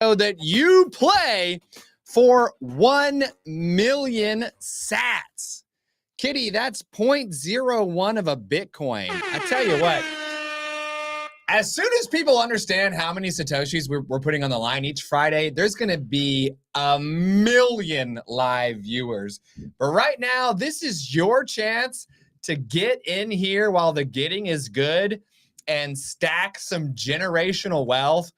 That you play for 1 million sats. Kitty, that's 0.01 of a Bitcoin. I tell you what, as soon as people understand how many Satoshis we're putting on the line each Friday, there's going to be 1 million live viewers. But right now, this is your chance to get in here while the getting is good and stack some generational wealth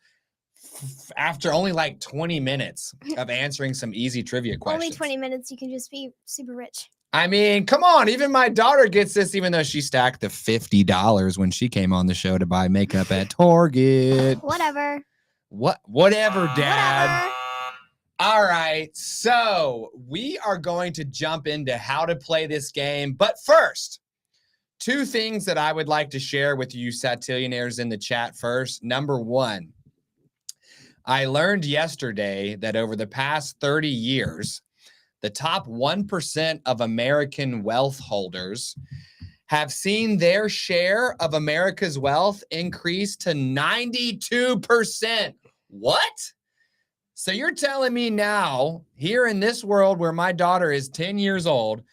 after only like 20 minutes of answering some easy trivia questions. Only 20 minutes, you can just be super rich. I mean, come on. Even my daughter gets this, even though she stacked the $50 when she came on the show to buy makeup at Target. Whatever. Whatever, Dad. Whatever. All right. So we are going to jump into how to play this game. But first, 2 things that I would like to share with you Satillionaires in the chat first. Number 1. I learned yesterday that over the past 30 years, the top 1% of American wealth holders have seen their share of America's wealth increase to 92%. What? So you're telling me now, here in this world where my daughter is 10 years old,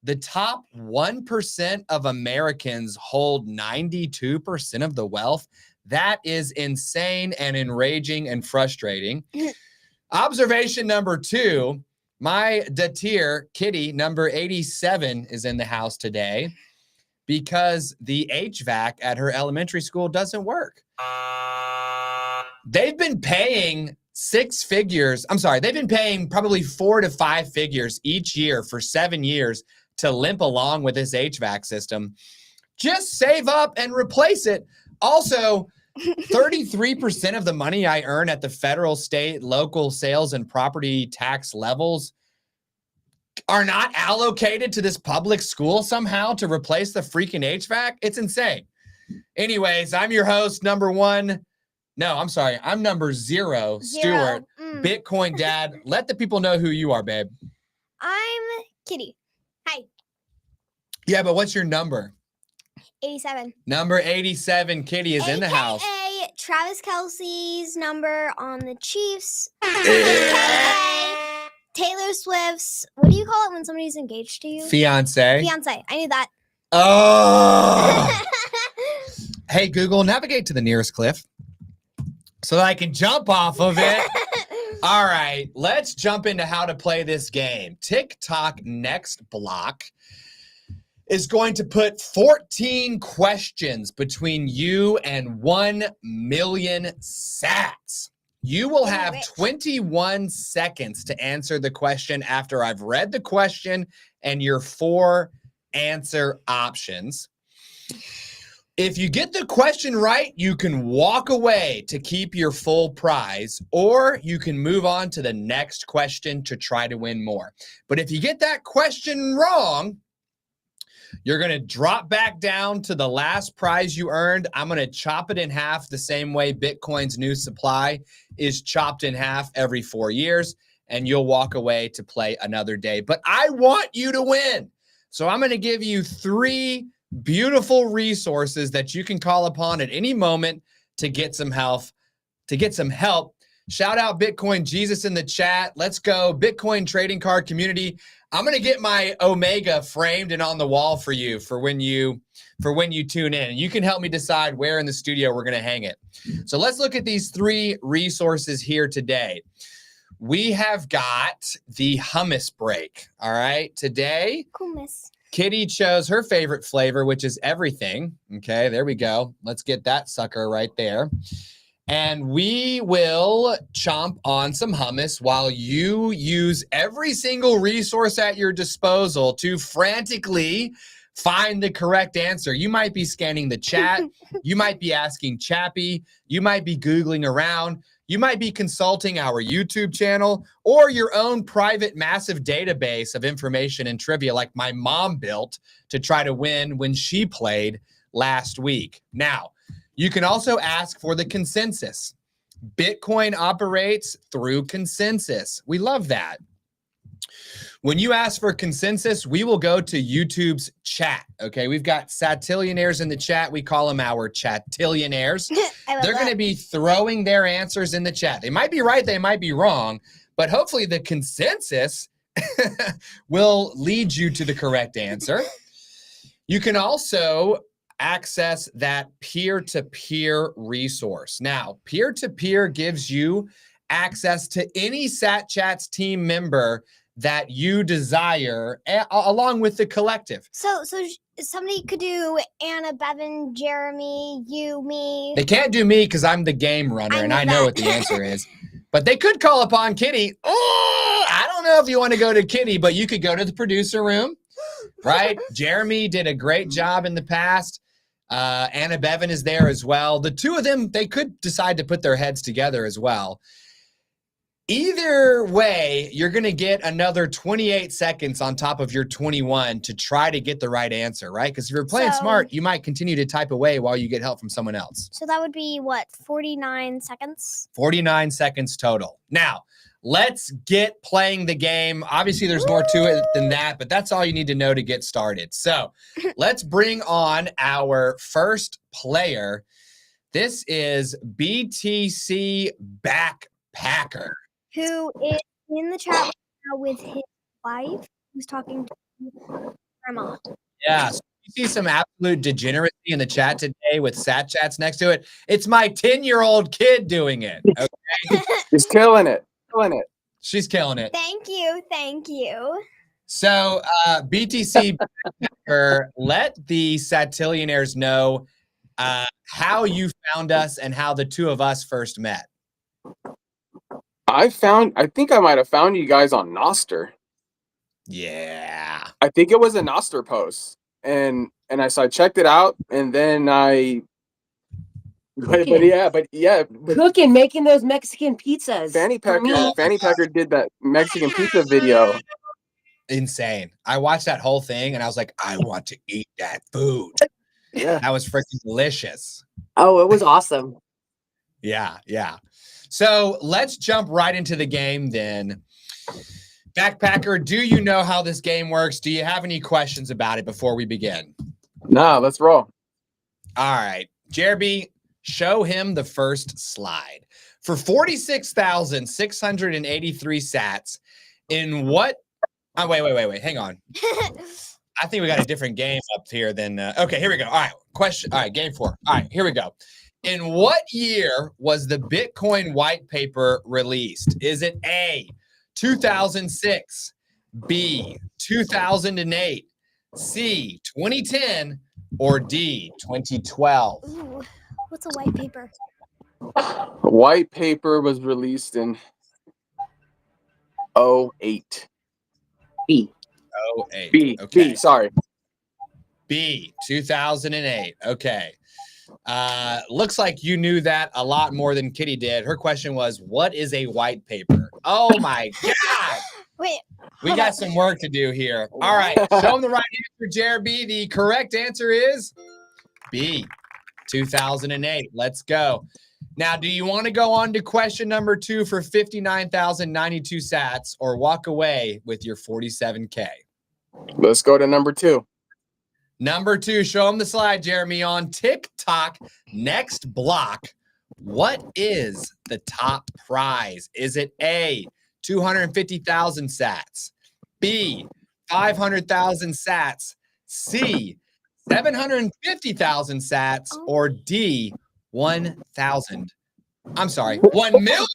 the top 1% of Americans hold 92% of the wealth? That is insane and enraging and frustrating. Observation number 2, my datir, Kitty, number 87, is in the house today because the HVAC at her elementary school doesn't work. They've been paying 6 figures. I'm sorry, they've been paying probably 4 to 5 figures each year for 7 years to limp along with this HVAC system. Just save up and replace it. Also, 33% of the money I earn at the federal, state, local sales and property tax levels are not allocated to this public school somehow to replace the freaking HVAC. It's insane. Anyways, I'm your host, number 1. No, I'm sorry. I'm number 0, Stuart, Bitcoin Dad. Let the people know who you are, babe. I'm Kitty. Hi. Yeah, but what's your number? 87. Number 87, Kitty is in the house. AKA Travis Kelce's number on the Chiefs. AKA Taylor Swift's, what do you call it when somebody's engaged to you? Fiance. Fiance. I knew that. Oh. Hey, Google, navigate to the nearest cliff so that I can jump off of it. All right, let's jump into how to play this game. Tock Next Block is going to put 14 questions between you and 1 million sats. You will have 21 seconds to answer the question after I've read the question and your 4 answer options. If you get the question right, you can walk away to keep your full prize, or you can move on to the next question to try to win more. But if you get that question wrong, you're going to drop back down to the last prize you earned. I'm going to chop it in half the same way Bitcoin's new supply is chopped in half every 4 years, and you'll walk away to play another day. But I want you to win. So I'm going to give you 3 beautiful resources that you can call upon at any moment to get some help. Shout out Bitcoin Jesus in the chat. Let's go. Bitcoin trading card community. I'm going to get my Omega framed and on the wall for you for when you tune in. And you can help me decide where in the studio we're going to hang it. So let's look at these 3 resources here today. We have got the hummus break. All right. Today, Hummus. Kitty chose her favorite flavor, which is everything. Okay, there we go. Let's get that sucker right there. And we will chomp on some hummus while you use every single resource at your disposal to frantically find the correct answer. You might be scanning the chat. You might be asking Chappie. You might be Googling around. You might be consulting our YouTube channel or your own private massive database of information and trivia like my mom built to try to win when she played last week. Now, you can also ask for the consensus. Bitcoin operates through consensus. We love that. When you ask for consensus, we will go to YouTube's chat. Okay, we've got satillionaires in the chat. We call them our chatillionaires. They're going to be throwing their answers in the chat. They might be right, they might be wrong, but hopefully the consensus will lead you to the correct answer. You can also access that peer-to-peer resource. Now, peer-to-peer gives you access to any satchats team member that you desire, along with the collective. So somebody could do Anna, Bevan, Jeremy, you, me. They can't do me because I'm the game runner and I know what the answer is. But they could call upon Kitty. Oh, I don't know if you want to go to Kitty, but you could go to the producer room, right? Jeremy did a great job in the past. Anna Bevan is there as well. The 2 of them, they could decide to put their heads together as well. Either way, you're going to get another 28 seconds on top of your 21 to try to get the right answer, right? Because if you're playing smart, you might continue to type away while you get help from someone else. So that would be, what, 49 seconds? 49 seconds total. Now, let's get playing the game. Obviously, there's more to it than that, but that's all you need to know to get started. So let's bring on our first player. This is BTC Backpacker, who is in the chat right now with his wife, who's talking to grandma. Yeah, so you see some absolute degeneracy in the chat today with satchats next to it. It's my 10-year-old kid doing it. Okay, she's killing it. She's killing it. Thank you. So, BTC, let the satillionaires know how you found us and how the 2 of us first met. I think I might have found you guys on Noster. Yeah. I think it was a Noster post. And I checked it out, and then cooking, making those Mexican pizzas. Fanny Packer did that Mexican pizza video. Insane. I watched that whole thing and I was like, I want to eat that food. Yeah. That was freaking delicious. Oh, it was awesome. Yeah. So let's jump right into the game then. Backpacker, do you know how this game works? Do you have any questions about it before we begin? No, let's roll. All right. Jeremy, show him the first slide. For 46,683 sats, in what? Oh, wait. Hang on. I think we got a different game up here than. Okay, here we go. All right. Question. All right, game 4. All right, here we go. In what year was the Bitcoin white paper released? Is it A, 2006, B, 2008, C, 2010, or D, 2012? Ooh, what's a white paper? White paper was released in 08. B. 08. B. Okay. B. Sorry. B, 2008. Okay. Looks like you knew that a lot more than Kitty did. Her question was, what is a white paper? Oh my God. Wait, We hold got up. some work to do here. All right. Show them the right answer, Jeremy. The correct answer is B, 2008. Let's go. Now, do you want to go on to question number 2 for 59,092 sats or walk away with your 47K? Let's go to number 2. Number 2, show them the slide, Jeremy. On TikTok Next Block, what is the top prize? Is it A, 250,000 sats, B, 500,000 sats, C, 750,000 sats, or D, 1,000? I'm sorry, 1 million.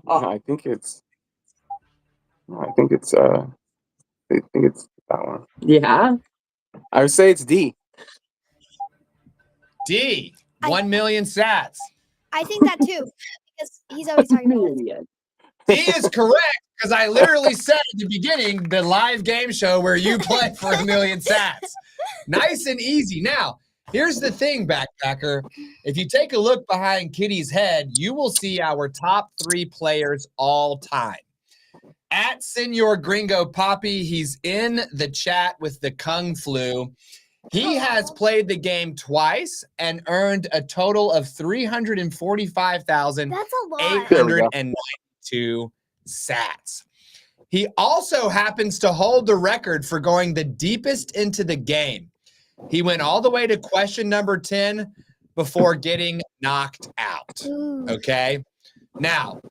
I think it's that one. Yeah. I would say it's D. D, 1 million sats. I think that too, because he's always talking about it. D is correct because I literally said at the beginning the live game show where you play for 1 million sats. Nice and easy. Now, here's the thing, Backpacker. If you take a look behind Kitty's head, you will see our top 3 players all time. At Senor Gringo Poppy, he's in the chat with the Kung Flu. He has played the game twice and earned a total of 345,892 That's a lot. sats. He also happens to hold the record for going the deepest into the game. He went all the way to question number 10 before getting knocked out. Ooh. Okay. Now,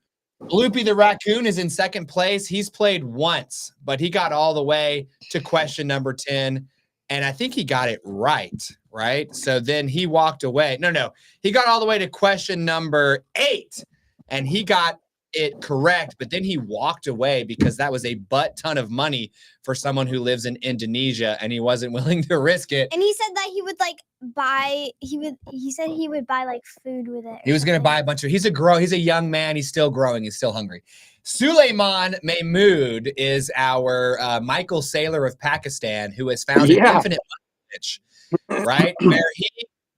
Bloopy the Raccoon is in second place. He's played once, but he got all the way to question number 10. And I think he got it right. So then he walked away. No. He got all the way to question number 8 and he got it correct. But then he walked away because that was a butt ton of money for someone who lives in Indonesia and he wasn't willing to risk it. And he said that he would said he would buy like food with it. He was going to buy a bunch of, he's a young man. He's still growing. He's still hungry. Suleiman Mahmood is our Michael Saylor of Pakistan who has found an infinite niche, right? Where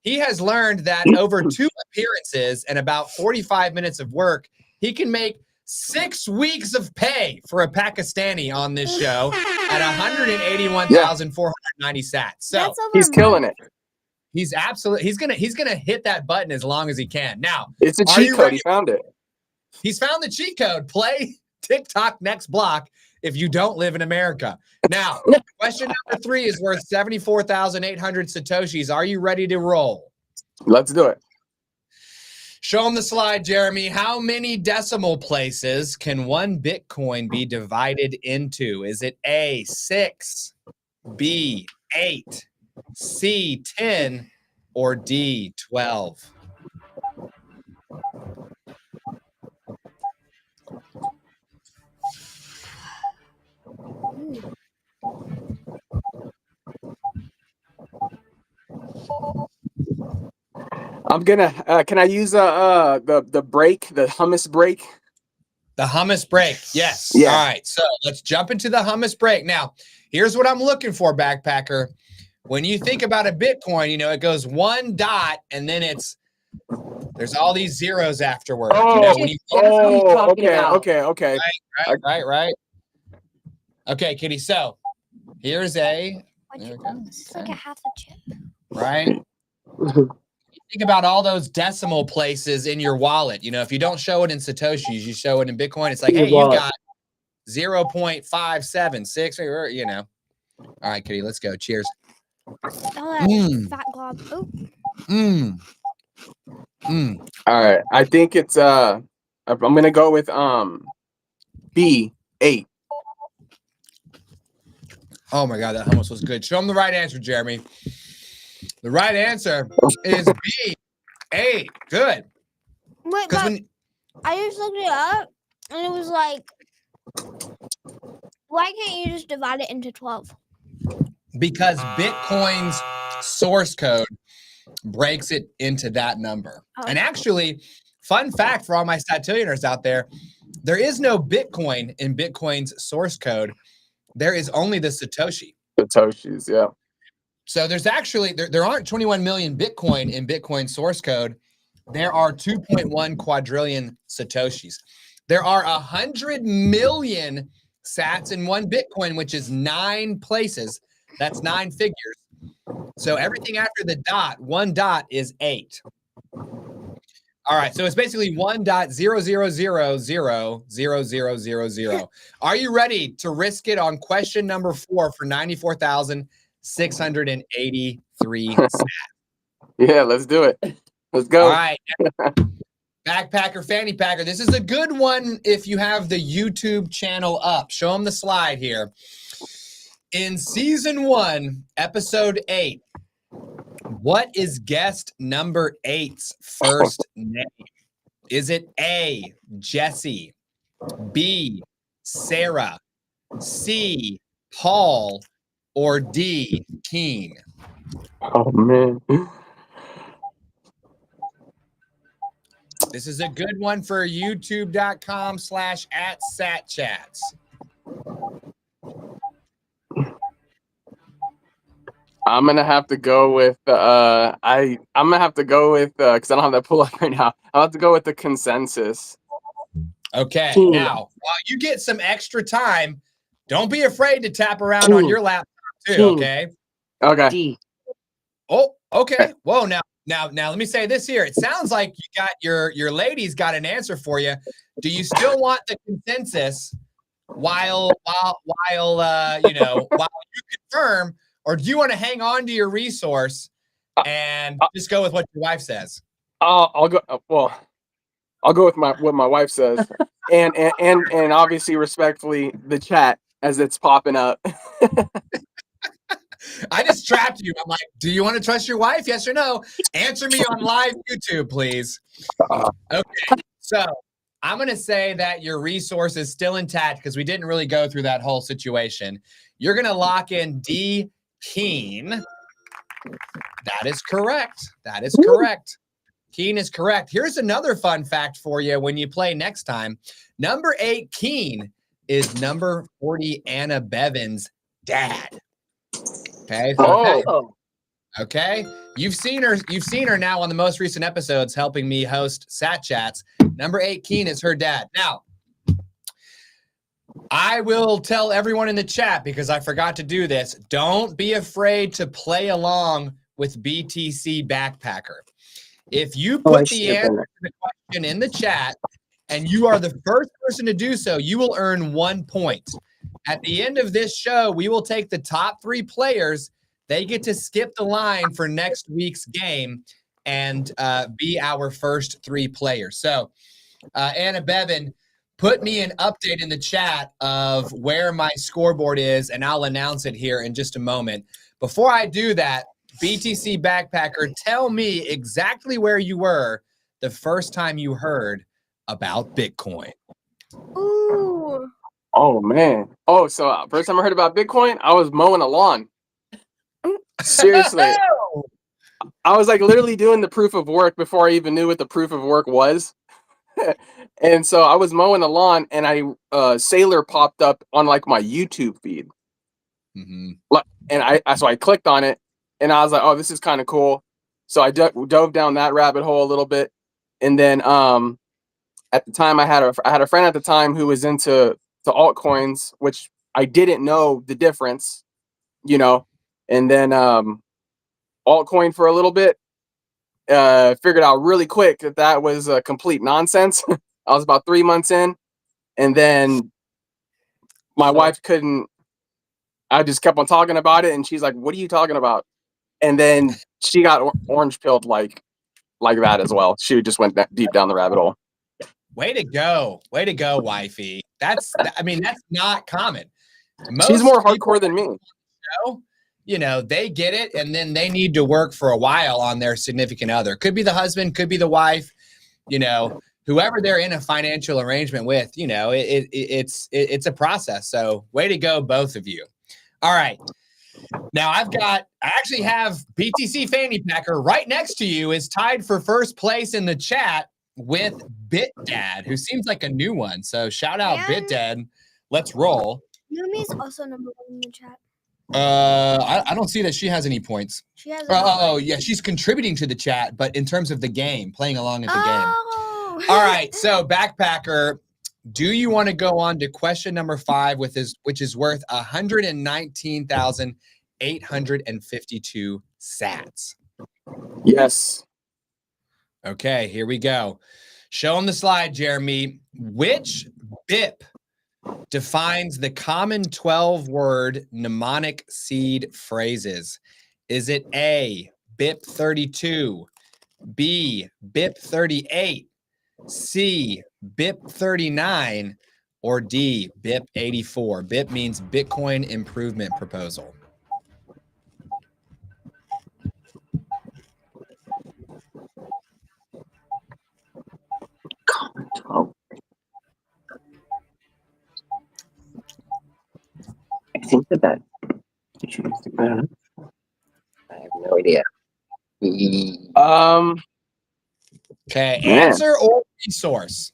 he has learned that over 2 appearances and about 45 minutes of work, he can make 6 weeks of pay for a Pakistani on this show at 181,490 sats. So he's killing it. He's gonna hit that button as long as he can. Now it's a cheat code. He found it. He's found the cheat code. Play TikTok Next Block if you don't live in America. Now, question number 3 is worth 74,800 satoshis. Are you ready to roll? Let's do it. Show him the slide, Jeremy. How many decimal places can 1 Bitcoin be divided into? Is it A, 6, B, 8, C, 10, or D, 12? I'm gonna. Can I use the break, the hummus break? The hummus break. Yes. Yeah. All right. So let's jump into the hummus break. Now, here's what I'm looking for, Backpacker. When you think about a Bitcoin, it goes 1 dot and then there's all these zeros afterward. Okay. Right. Okay, Kitty. So here's It's like a half a chip. right. Think about all those decimal places in your wallet. If you don't show it in Satoshis, you show it in Bitcoin. It's like, hey, you got 0.576, All right, Kitty, let's go. Cheers. Oh, fat glob. All right. I think it's I'm gonna go with B, 8. Oh my God, that hummus was good. Show him the right answer, Jeremy. The right answer is B, 8. Good. Wait, Because but when I just looked it up, and it was like, why can't you just divide it into 12? because Bitcoin's source code breaks it into that number. Oh. And actually, fun fact for all my statillionaires out there is no Bitcoin in Bitcoin's source code. There is only the Satoshi. Satoshis, yeah. So there's actually, there aren't 21 million Bitcoin in Bitcoin source code. There are 2.1 quadrillion Satoshis. There are 100 million sats in one Bitcoin, which is 9 places. That's 9 figures. So everything after the dot, 1 dot is 8. All right, so it's basically 1.000000000. Are you ready to risk it on question number 4 for 94,683 sats? Yeah, let's do it. Let's go. All right. Backpacker, fanny packer. This is a good one if you have the YouTube channel up. Show them the slide here. In season 1, episode 8, what is guest number 8's first name? Is it A, Jesse, B, Sarah, C, Paul, or D, Keen? Oh, man. This is a good one for youtube.com/@satchats. I'm gonna have to go with I'm gonna have to go with because I don't have that pull up right now. I'll have to go with the consensus. Okay, Keen. now while you get some extra time, don't be afraid to tap around on your laptop too. Keen. Okay. Okay. D. Oh, okay. Whoa, now let me say this here. It sounds like you got your ladies got an answer for you. Do you still want the consensus while you confirm, or do you want to hang on to your resource and just go with what your wife says? I'll go. Well, I'll go with what my wife says, and obviously respectfully the chat as it's popping up. I just trapped you. I'm like, do you want to trust your wife? Yes or no? Answer me on live YouTube, please. Okay, so I'm going to say that your resource is still intact because we didn't really go through that whole situation. You're going to lock in D, Keen. That is correct. That is correct. Keen is correct. Here's another fun fact for you when you play next time. Number 8, Keen, is number 40, Anna Bevan's dad. Okay. Oh. Okay. You've seen her now on the most recent episodes helping me host Sat Chats. Number 8, Keen, is her dad. Now, I will tell everyone in the chat because I forgot to do this. Don't be afraid to play along with BTC Backpacker. If you put the answer to the question in the chat and you are the first person to do so, you will earn 1 point. At the end of this show, we will take the top 3 players. They get to skip the line for next week's game and be our first 3 players. So, Anna Bevan, put me an update in the chat of where my scoreboard is, and I'll announce it here in just a moment. Before I do that, BTC Backpacker, tell me exactly where you were the first time you heard about Bitcoin. Ooh. Oh man. Oh, so first time I heard about Bitcoin, I was mowing a lawn. Seriously. I was like literally doing the proof of work before I even knew what the proof of work was. And so I was mowing the lawn and Sailor popped up on like my YouTube feed. Mm-hmm. And I clicked on it and I was like, oh, this is kind of cool. So I dove down that rabbit hole a little bit. And then at the time I had a friend at the time who was into altcoins, which I didn't know the difference, and then altcoin for a little bit, figured out really quick that was complete nonsense. I was about 3 months in, and then my wife couldn't. I just kept on talking about it, and she's like, "What are you talking about?" And then she got orange pilled like that as well. She just went deep down the rabbit hole. Way to go, wifey. That's not common. She's more hardcore than me. you know, they get it and then they need to work for a while on their significant other. Could be the husband, could be the wife, you know, whoever they're in a financial arrangement with, you know, it's a process. So way to go, both of you. All right. Now I actually have BTC Fanny Packer right next to you is tied for first place in the chat with BitDad, who seems like a new one. So shout out BitDad. Let's roll. Yumi's also number 1 in the chat. I don't see that she has any points. She has. Oh, yeah, she's contributing to the chat, but in terms of the game, playing along at the Oh. game. All right, so Backpacker, do you want to go on to question number 5 which is worth 119,852 sats? Yes. Okay, here we go. Show on the slide, Jeremy. Which BIP defines the common 12-word mnemonic seed phrases? Is it A, BIP 32, B, BIP 38, C, BIP 39, or D, BIP 84? BIP means Bitcoin Improvement Proposal. I think that. Did you think that? I have no idea. Okay, Man. answer or resource.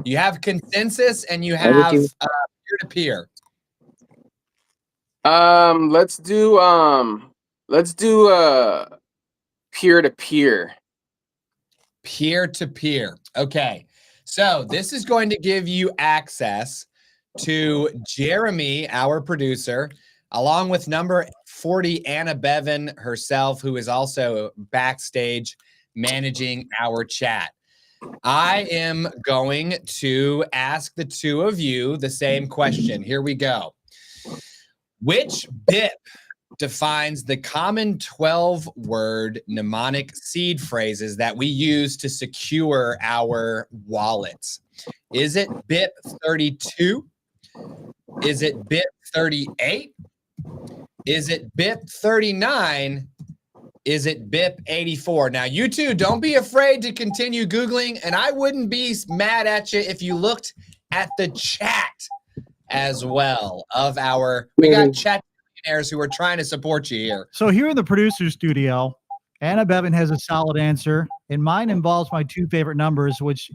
You have consensus and you have peer-to-peer. Let's do peer-to-peer. Peer-to-peer. Okay, so this is going to give you access to Jeremy, our producer, along with number 40, Anna Bevan herself, who is also backstage managing our chat. I am going to ask the two of you the same question. Here we go. Which BIP defines the common 12-word mnemonic seed phrases that we use to secure our wallets? Is it BIP 32? Is it BIP 38? Is it BIP 39? Is it BIP 84? Now, you two, don't be afraid to continue Googling, and I wouldn't be mad at you if you looked at the chat as well of we got chat millionaires who are trying to support you here. So here in the producer studio, Anna Bevan has a solid answer, and mine involves my two favorite numbers, which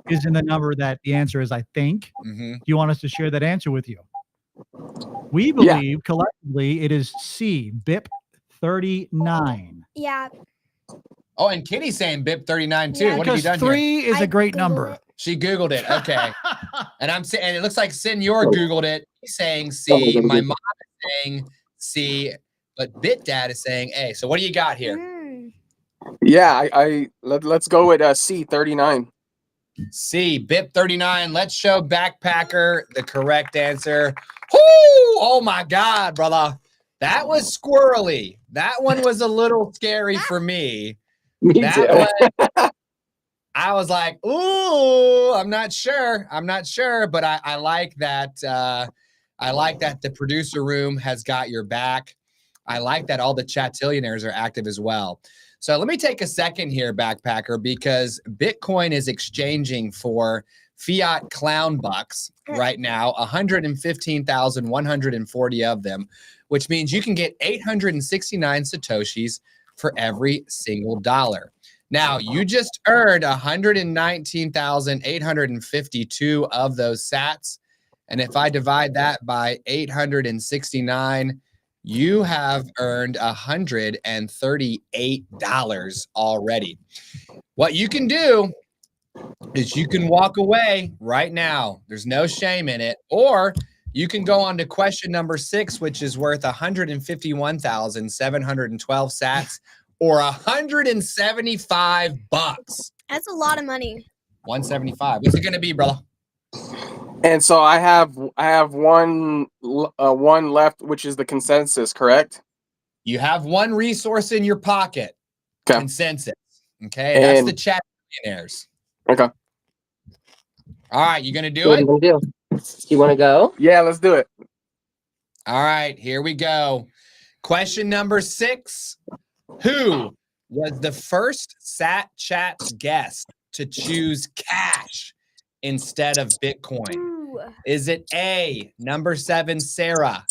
is in the number that the answer is, I think. Mm-hmm. Do you want us to share that answer with you? We believe collectively it is C, BIP 39. Yeah. Oh, and Kitty's saying BIP 39 too. Yeah, what have you Because done 3 here? is a great Googled number. it. She Googled it. Okay. And I'm saying, and it looks like Senor Googled it. He's saying C. My mom is saying C, but BitDad is saying A. So what do you got here? Yeah, let's go with C39. C, BIP 39. Let's show Backpacker the correct answer. Whoo! Oh my God, brother. That was squirrely. That one was a little scary for me. I was like, ooh, I'm not sure, but I like that. I like that the producer room has got your back. I like that all the chatillionaires are active as well. So let me take a second here, Backpacker, because Bitcoin is exchanging for fiat clown bucks right now, 115,140 of them, which means you can get 869 Satoshis for every single dollar. Now, you just earned 119,852 of those sats. And if I divide that by 869, you have earned $138 already. What you can do is you can walk away right now. There's no shame in it. Or you can go on to question number 6, which is worth 151,712 sats. Or $175. That's a lot of money. 175. What's it gonna be, brother? And so I have one left, which is the consensus, correct? You have one resource in your pocket. Okay. Consensus. Okay, and that's the chat millionaires. Okay. All right, you gonna do What are it? you gonna do? You want to go? Yeah, let's do it. All right, here we go. Question number 6. Who was the first satchats guest to choose cash instead of Bitcoin? Ooh. Is it A, number 7, Sarah?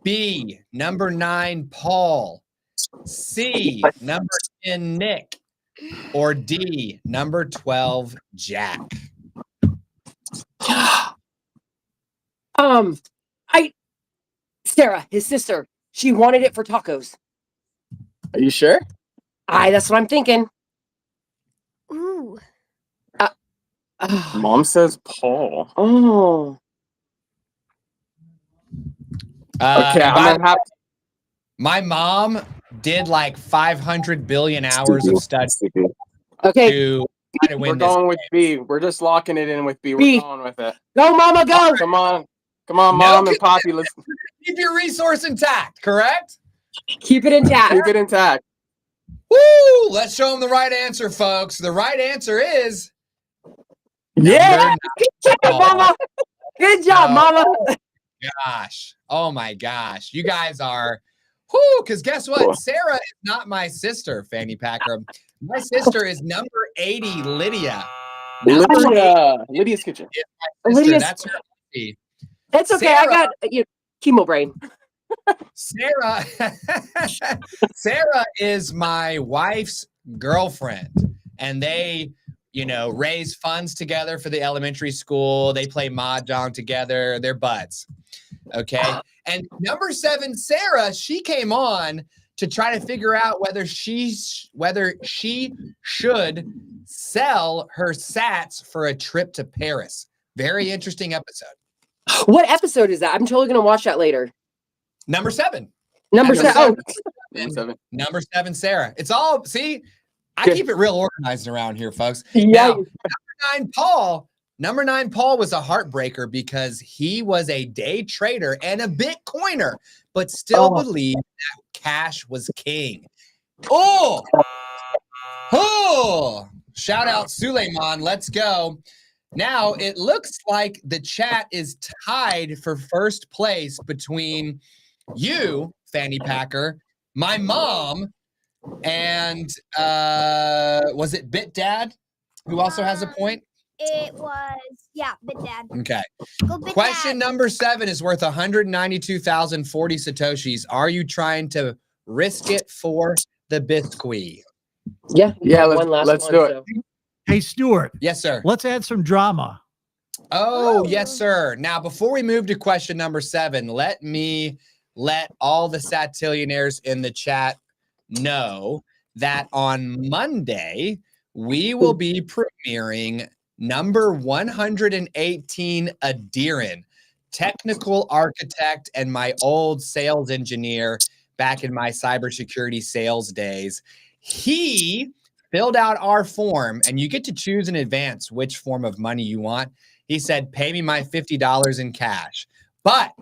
B, number 9, Paul? C, number 10, Nick? Or D, number 12, Jack? Sarah, his sister, she wanted it for tacos. Are you sure? That's what I'm thinking. Ooh. Mom says Paul. Oh. Okay, I'm gonna have to. My mom did like 500 billion hours of study Okay, to try to We're win this. going with B. We're just locking it in with B. We're B. going with it. go, Mama, go. Come on, No Mom and Poppy. Let's Keep your resource intact, correct? Keep it intact. keep it intact. Woo! Let's show them the right answer, folks. The right answer is Yeah. number Good job, Mama. Good job, No. Mama. gosh. Oh my gosh. You guys are whoo, because guess what? Cool. Sarah is not my sister, Fanny Packer. My sister is number 80, Lydia. Lydia's kitchen. Sister, Lydia's- that's her. auntie. It's okay. I Sarah- got chemo brain. Sarah Sarah is my wife's girlfriend, and they raise funds together for the elementary school. They play mahjong together. They're buds. Okay. And number 7, Sarah, she came on to try to figure out whether she should sell her sats for a trip to Paris. Very interesting episode. What episode is that? I'm totally gonna watch that later. Number 7. Number Number 7. Number 7. Number 7, Sarah. It's all, see, I Good. keep it real organized around here, folks. Yeah. Now, number 9, Paul was a heartbreaker because he was a day trader and a Bitcoiner, but still believed that cash was king. Oh, shout out Suleiman. Let's go. Now it looks like the chat is tied for first place between you, Fanny Packer, my mom, and was it Bit Dad, who also has a point? It was, Bit Dad. Okay. Go Bit Question Dad. number 7 is worth 192,040 Satoshis. Are you trying to risk it for the Biscuit? Yeah. Yeah, one last let's one, do it. so. Hey, Stuart, Yes, sir. let's add some drama. Oh, Oh. yes, sir. Now, before we move to question number 7, let me let all the Satillionaires in the chat know that on Monday, we will be premiering number 118 Adiran, technical architect and my old sales engineer back in my cybersecurity sales days. He filled out our form, and you get to choose in advance which form of money you want. He said, pay me my $50 in cash. But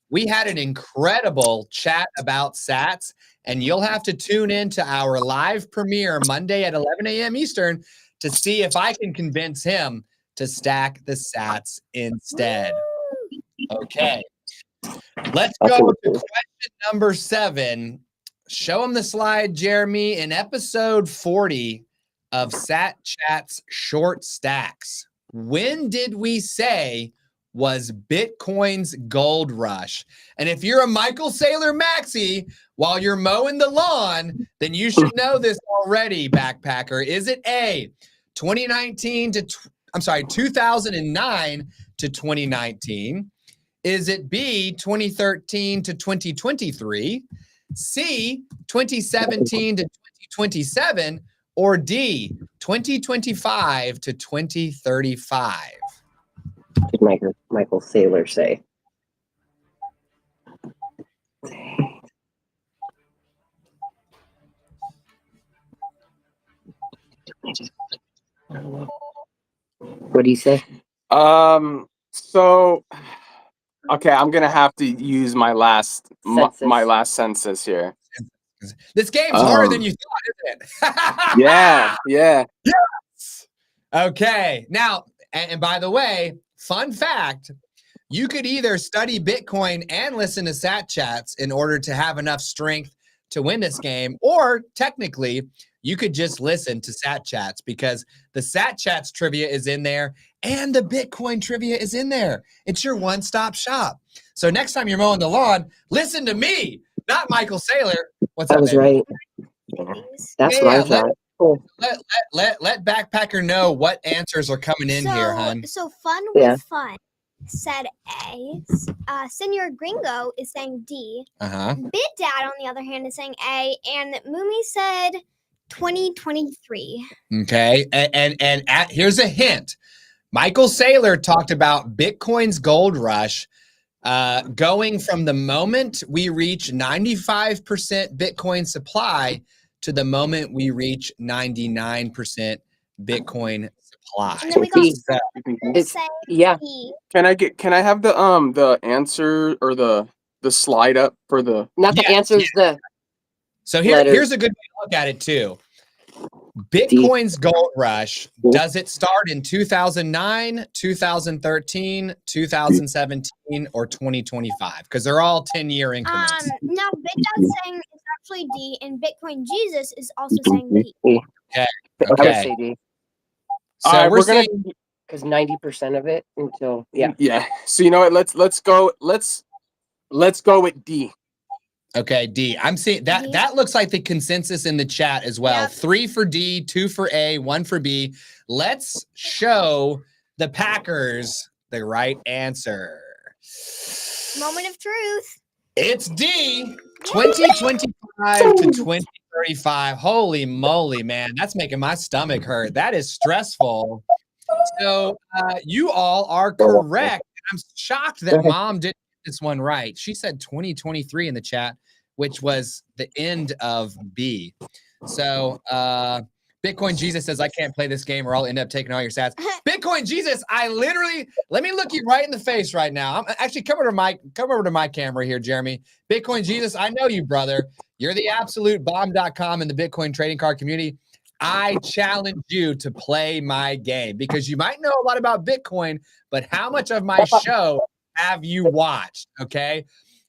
we had an incredible chat about sats, and you'll have to tune in to our live premiere Monday at 11 a.m. Eastern to see if I can convince him to stack the sats instead. Okay. Let's go to question number 7. Show him the slide, Jeremy. In episode 40 of Sat Chat's Short Stacks, when did we say was Bitcoin's gold rush? And if you're a Michael Saylor Maxi while you're mowing the lawn, then you should know this already, backpacker. Is it A, 2009 to 2019? Is it B, 2013 to 2023? C, 2017 to 2027? Or D, 2025 to 2035? Did Michael Saylor say? What do you say? So okay, I'm gonna have to use my last Census. my last census here. This game's harder than you thought, isn't it? Yeah. Okay. Now, and by the way, fun fact, you could either study Bitcoin and listen to sat chats in order to have enough strength to win this game, or technically, you could just listen to sat chats because the sat chats trivia is in there and the Bitcoin trivia is in there. It's your one-stop shop. So next time you're mowing the lawn, listen to me, not Michael Saylor. What's That up, was baby? right. That's what I thought. Cool. Let Backpacker know what answers are coming in here, hun. So fun Yeah. with fun said A. Senor Gringo is saying D. Uh-huh. Bit Dad, on the other hand, is saying A. And Moomy said 2023. Okay. Here's a hint. Michael Saylor talked about Bitcoin's gold rush going from the moment we reach 95% Bitcoin supply to the moment we reach 99% Bitcoin supply. And then we got D. It's- saying Yeah. E. Can I have the answer or the slide up for the Not the Yeah, answers, the So letters. here's a good way to look at it too. Bitcoin's gold rush, does it start in 2009, 2013, 2017, or 2025? Because they're all 10-year increments. Now Bit Dad's saying it's actually D, and Bitcoin Jesus is also saying D. I would Okay. say D. So All right, we're gonna seeing Because 90% of it until yeah. So you know what? Let's go with D. okay, D. I'm seeing that D. that looks like the consensus in the chat as well. Yep. 3 for D, 2 for A, 1 for B. Let's show the Packers the right answer. Moment of truth. It's D. 2025 to 2035. Holy moly, man. That's making my stomach hurt. That is stressful. So you all are correct. I'm shocked that Mom didn't get this one right. She said 2023 in the chat, which was the end of B. So Bitcoin Jesus says, I can't play this game or I'll end up taking all your stats. Bitcoin Jesus, let me look you right in the face right now. I'm actually come over to my camera here, Jeremy. Bitcoin Jesus, I know you, brother. You're the absolute bomb.com in the Bitcoin trading card community. I challenge you to play my game because you might know a lot about Bitcoin, but how much of my show have you watched? Okay.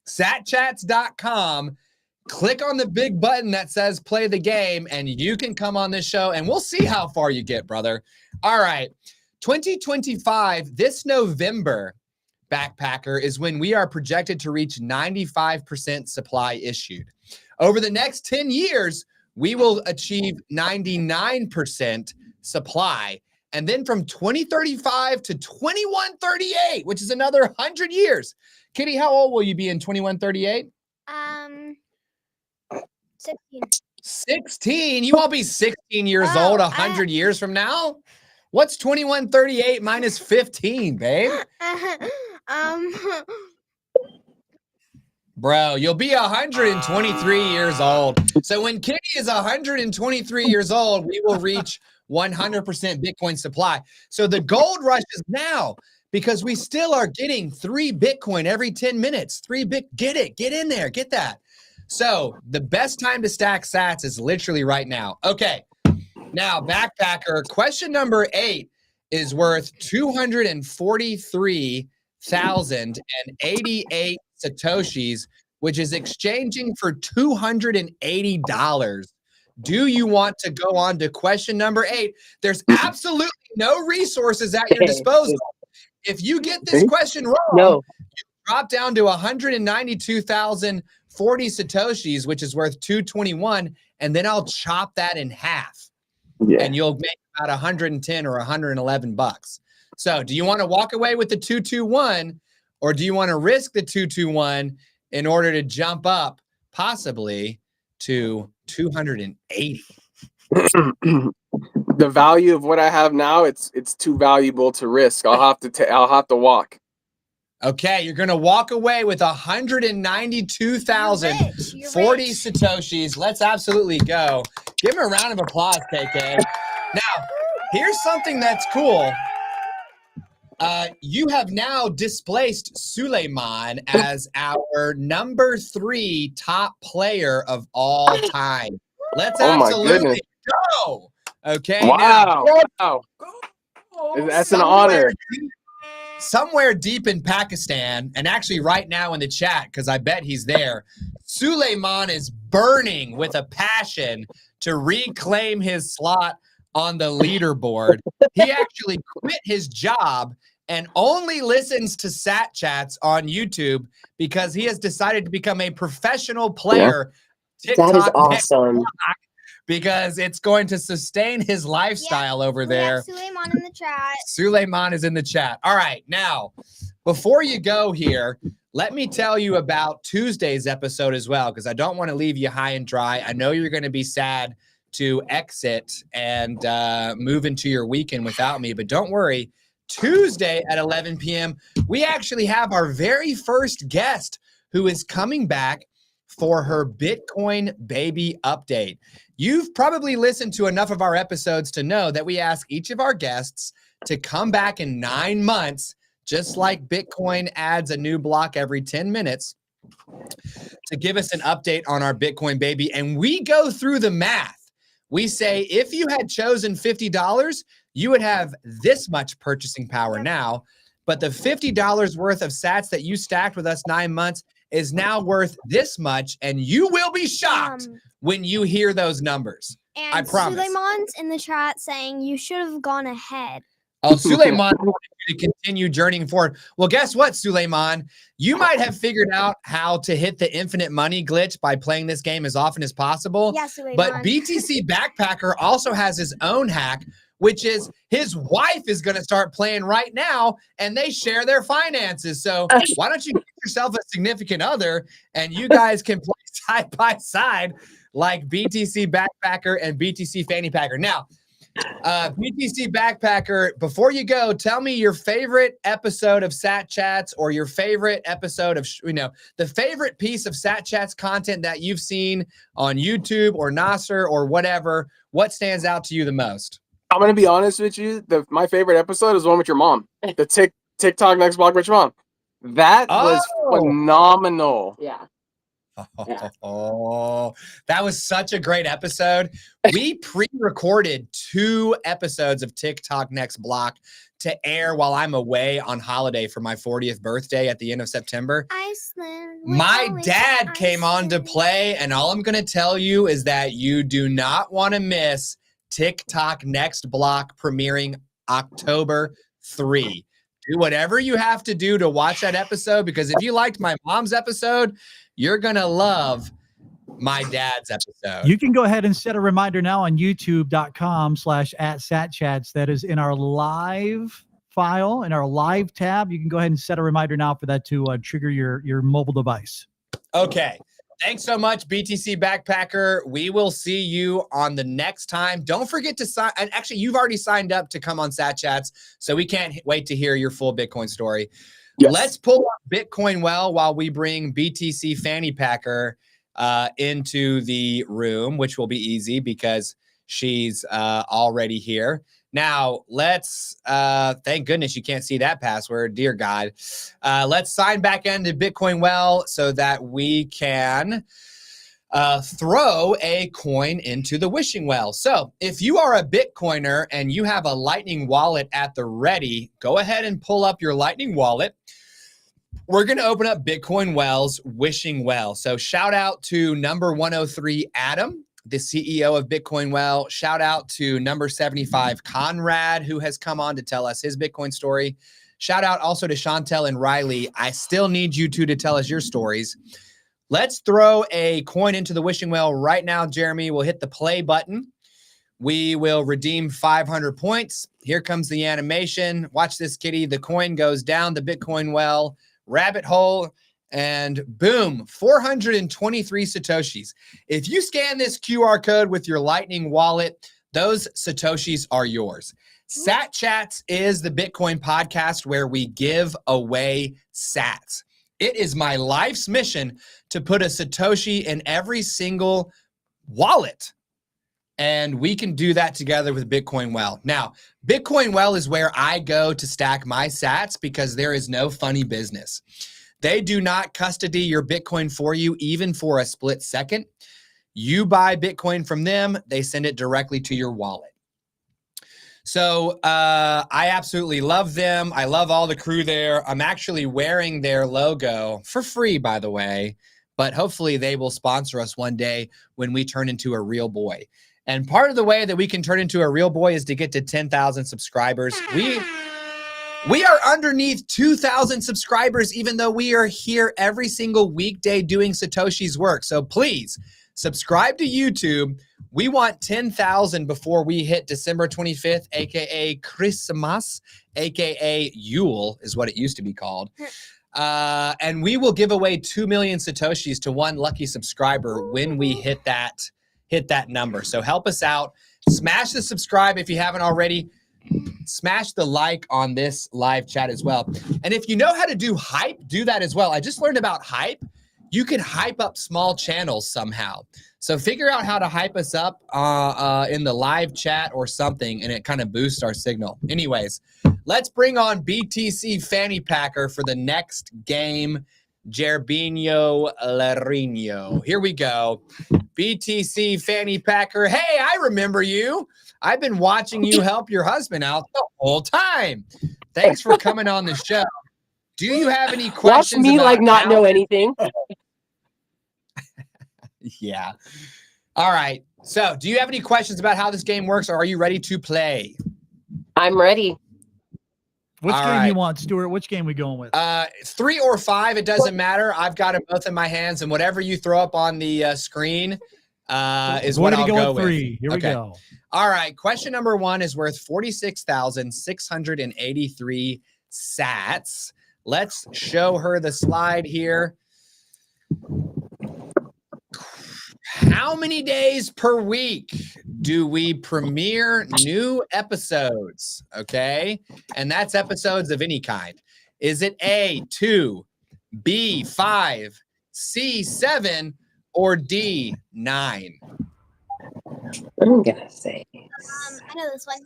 Satchats.com. Click on the big button that says play the game and you can come on this show and we'll see how far you get, brother. All right. 2025, this November, Backpacker, is when we are projected to reach 95% supply issued. Over the next 10 years, we will achieve 99% supply. And then from 2035 to 2138, which is another 100 years. Kitty, how old will you be in 2138? 16. 16? You won't be 16 years old 100 years from now? What's 2138 minus 15, babe? Bro, you'll be 123 years old. So when Kitty is 123 years old, we will reach 100% Bitcoin supply. So the gold rush is now because we still are getting 3 Bitcoin every 10 minutes. Get in there, get that. So the best time to stack sats is literally right now. Okay, now Backpacker, question number 8 is worth 243,088 Satoshis, which is exchanging for $280. Do you want to go on to question number 8? There's absolutely no resources at your disposal. If you get this question wrong, you drop down to 192,040 Satoshis, which is worth 221, and then I'll chop that in half. Yeah. And you'll make about 110 or 111 bucks. So do you want to walk away with the 221 or do you want to risk the 221 in order to jump up possibly to 280? The value of what I have now, it's too valuable to risk. I'll have to walk. Okay, you're going to walk away with 192,040 Satoshis. Let's absolutely go. Give him a round of applause, KK. Now, here's something that's cool. You have now displaced Suleiman as our number 3 top player of all time. Let's absolutely go. Okay. Wow. Now, That's an honor. somewhere deep in Pakistan, and actually right now in the chat, because I bet he's there, Suleiman is burning with a passion to reclaim his slot on the leaderboard. He actually quit his job and only listens to satchats on YouTube because he has decided to become a professional player. That is awesome. Because it's going to sustain his lifestyle over there. We have Suleiman in the chat. Suleiman is in the chat. All right, now, before you go here, let me tell you about Tuesday's episode as well, because I don't want to leave you high and dry. I know you're going to be sad to exit and move into your weekend without me, but don't worry. Tuesday at 11 p.m., we actually have our very first guest who is coming back for her Bitcoin baby update. You've probably listened to enough of our episodes to know that we ask each of our guests to come back in 9 months, just like Bitcoin adds a new block every 10 minutes, to give us an update on our Bitcoin baby. And we go through the math. We say, if you had chosen $50, you would have this much purchasing power now, but the $50 worth of sats that you stacked with us 9 months is now worth this much, and you will be shocked when you hear those numbers. And I promise. Suleiman's in the chat saying you should have gone ahead. Oh, Suleiman wanted you to continue journeying forward. Well, guess what, Suleiman? You might have figured out how to hit the infinite money glitch by playing this game as often as possible. Yeah, Suleiman. But BTC Backpacker also has his own hack, which is his wife is going to start playing right now, and they share their finances. So why don't you get yourself a significant other, and you guys can play side by side like BTC Backpacker and BTC Fanny Packer. Now, BTC Backpacker, before you go, tell me your favorite episode of Sat Chats, or your favorite episode of, the favorite piece of Sat Chats content that you've seen on YouTube or Nasser or whatever. What stands out to you the most? I'm gonna be honest with you. My favorite episode is the one with your mom. The TikTok Next Block with your mom. That was phenomenal. Yeah. Oh, that was such a great episode. We pre-recorded 2 episodes of TikTok Next Block to air while I'm away on holiday for my 40th birthday at the end of September. Iceland. My dad came on to play, and all I'm going to tell you is that you do not want to miss TikTok Next Block premiering October 3. Do whatever you have to do to watch that episode, because if you liked my mom's episode, you're going to love my dad's episode. You can go ahead and set a reminder now on youtube.com/@satchats. That is in our live file, in our live tab. You can go ahead and set a reminder now for that to trigger your mobile device. Okay. Thanks so much, BTC Backpacker. We will see you on the next time. Don't forget to sign. And actually, you've already signed up to come on Sat Chats, so we can't wait to hear your full Bitcoin story. Yes. Let's pull up Bitcoin Well while we bring BTC Fanny Packer into the room, which will be easy because she's already here. Now, let's, thank goodness you can't see that password, dear God. Let's sign back into Bitcoin Well so that we can throw a coin into the wishing well. So if you are a Bitcoiner and you have a Lightning wallet at the ready, go ahead and pull up your Lightning wallet. We're going to open up Bitcoin Well's wishing well. So shout out to number 103, Adam, the CEO of Bitcoin Well. Shout out to number 75, Conrad, who has come on to tell us his Bitcoin story. Shout out also to Chantel and Riley. I still need you two to tell us your stories. Let's throw a coin into the wishing well right now, Jeremy. We'll hit the play button. We will redeem 500 points. Here comes the animation. Watch this, kitty. The coin goes down the Bitcoin Well rabbit hole, and boom, 423 Satoshis. If you scan this QR code with your Lightning wallet, those Satoshis are yours. Sat Chats is the Bitcoin podcast where we give away sats. It is my life's mission to put a Satoshi in every single wallet. And we can do that together with Bitcoin Well. Now, Bitcoin Well is where I go to stack my sats because there is no funny business. They do not custody your Bitcoin for you, even for a split second. You buy Bitcoin from them, they send it directly to your wallet. So I absolutely love them. I love all the crew there. I'm actually wearing their logo for free, by the way, but hopefully they will sponsor us one day when we turn into a real boy. And part of the way that we can turn into a real boy is to get to 10,000 subscribers. We are underneath 2,000 subscribers, even though we are here every single weekday doing Satoshi's work. So please subscribe to YouTube. We want 10,000 before we hit December 25th, aka Christmas, aka Yule is what it used to be called. And we will give away 2 million Satoshis to one lucky subscriber when we hit that number. So help us out. Smash the subscribe if you haven't already. Smash the like on this live chat as well. And if you know how to do hype, do that as well. I just learned about hype. You can hype up small channels somehow. So figure out how to hype us up in the live chat or something, and it kind of boosts our signal. Anyways, let's bring on BTC Fanny Packer for the next game, Gerbino Larino. Here we go. BTC Fanny Packer. Hey, I remember you. I've been watching you help your husband out the whole time. Thanks for coming on the show. Do you have any Watch questions? me about like not how- know anything. Yeah. All right. So, do you have any questions about how this game works, or are you ready to play? I'm ready. Which All game right. you want, Stuart? Which game we going with? 3 or 5, it doesn't matter. I've got them both in my hands, and whatever you throw up on the screen is We're what gonna I'll go go with with. 3. Here we Okay. go. All right. Question number 1 is worth 46,683 sats. Let's show her the slide here. How many days per week do we premiere new episodes? Okay. And that's episodes of any kind. Is it A, 2, B, 5, C, 7, or D, 9? I'm gonna say. I know this one.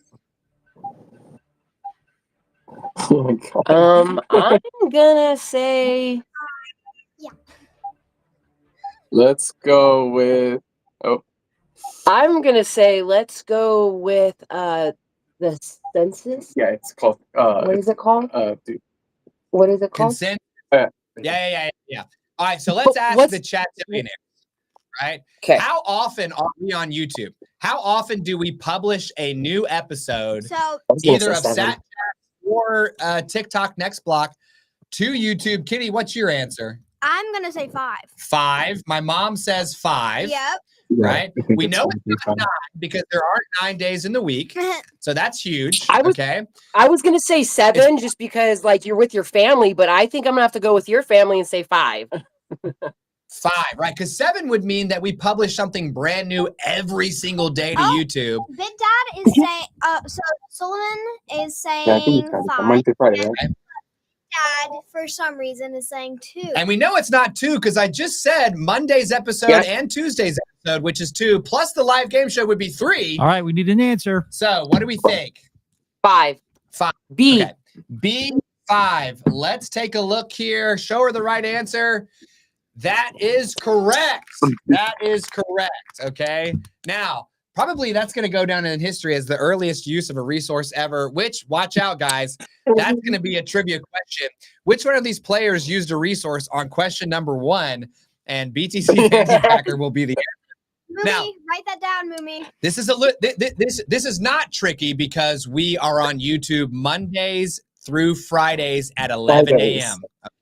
Oh my God. I'm gonna say. Let's go with. Oh, I'm gonna say. Let's go with the census. yeah, it's called. What is it called? Dude. What is it called? Consent? Yeah. Yeah. All right. So let's ask What's- the chat billionaires, right? Okay. How often are we on YouTube? How often do we publish a new episode, So I was gonna either say of 7. Satchat or TikTok Next Block, to YouTube? Kitty, what's your answer? I'm gonna say 5. 5. My mom says 5. Yep. Right? We know it's not 9 because there aren't 9 days in the week. So that's huge. I was- Okay. I was gonna say 7 just because like you're with your family, but I think I'm gonna have to go with your family and say 5. 5, right? Because 7 would mean that we publish something brand new every single day to Oh. YouTube. Big Dad is saying. So Solomon is Yeah, I think saying it's kind of 5. Monday through Friday, right? Dad, for some reason, is saying 2. And we know it's not 2 because I just said Monday's episode Yeah. and Tuesday's episode, which is 2, plus the live game show would be 3. All right, we need an answer. So what do we think? 5. 5. B. Okay. B5. Let's take a look here. Show her the right answer. That is correct. That is correct. Okay. Now, probably that's going to go down in history as the earliest use of a resource ever, which, watch out, guys, that's going to be a trivia question. Which one of these players used a resource on question number 1? And BTC Fancy Packer will be the Moomy, Now- write that down, Moomy. This is this is not tricky because we are on YouTube Mondays through Fridays at 11 a.m. Okay.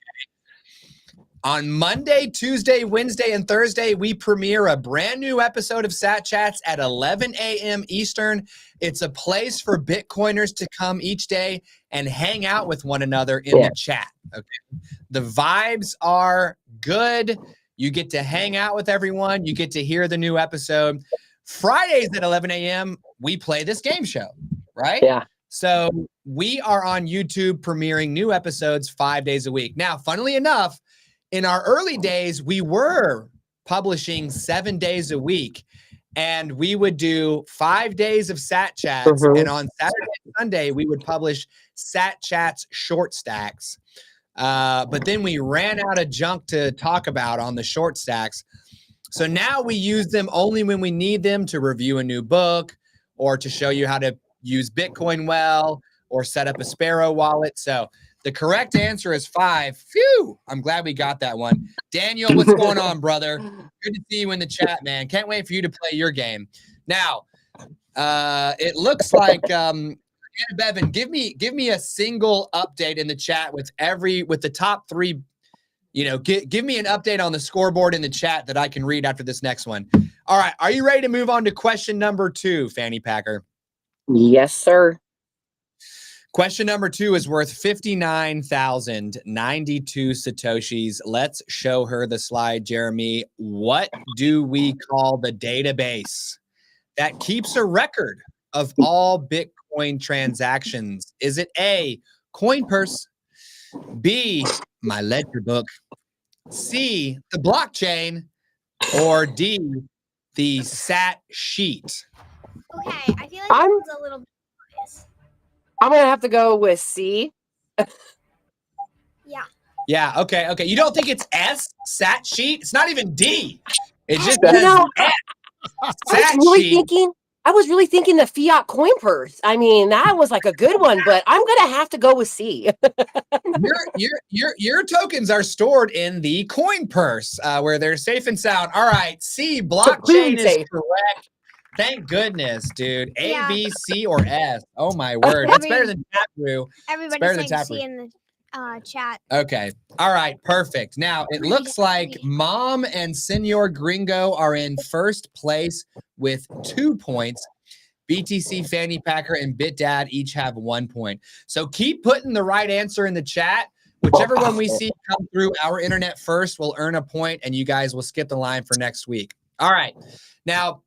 On Monday, Tuesday, Wednesday, and Thursday, we premiere a brand new episode of Sat Chats at 11 a.m. Eastern. It's a place for Bitcoiners to come each day and hang out with one another in the chat. Okay. The vibes are good. You get to hang out with everyone. You get to hear the new episode. Fridays at 11 a.m., we play this game show, right? Yeah. So we are on YouTube premiering new episodes 5 days a week. Now, funnily enough, in our early days, we were publishing 7 days a week, and we would do 5 days of Sat Chats. Mhm. And on Saturday and Sunday, we would publish Sat Chats short stacks. But then we ran out of junk to talk about on the short stacks. So now we use them only when we need them to review a new book or to show you how to, use Bitcoin well or set up a Sparrow wallet. So the correct answer is 5. Phew! I'm glad we got that one. Daniel, what's going on, brother? Good to see you in the chat, man. Can't wait for you to play your game. Now, it looks like Anna Bevan, give me a single update in the chat with the top 3. Give me an update on the scoreboard in the chat that I can read after this next one. All right, are you ready to move on to question number 2, Fanny Packer? Yes, sir. Question number 2 is worth 59,092 Satoshis. Let's show her the slide, Jeremy. What do we call the database that keeps a record of all Bitcoin transactions? Is it A, coin purse, B, my ledger book, C, the blockchain, or D, the sat sheet? Okay, I feel like that was a little bit obvious. I'm gonna have to go with C. Yeah. Yeah, okay. You don't think it's S, sat sheet? It's not even D. It just You says know, S, I sat was really thinking the fiat coin purse. I mean, that was like a good one, but I'm gonna have to go with C. Your tokens are stored in the coin purse, where they're safe and sound. All right, C, blockchain is correct. Thank goodness, dude. A, Yeah. B, C, or S. Oh my word, that's better than Taproot. Everybody's saying C in the chat. Okay. All right. Perfect. Now it looks like Mom and Senor Gringo are in first place with 2 points. BTC, Fanny Packer, and BitDad each have 1 point. So keep putting the right answer in the chat. Whichever one we see come through our internet first will earn a point, and you guys will skip the line for next week. All right. Now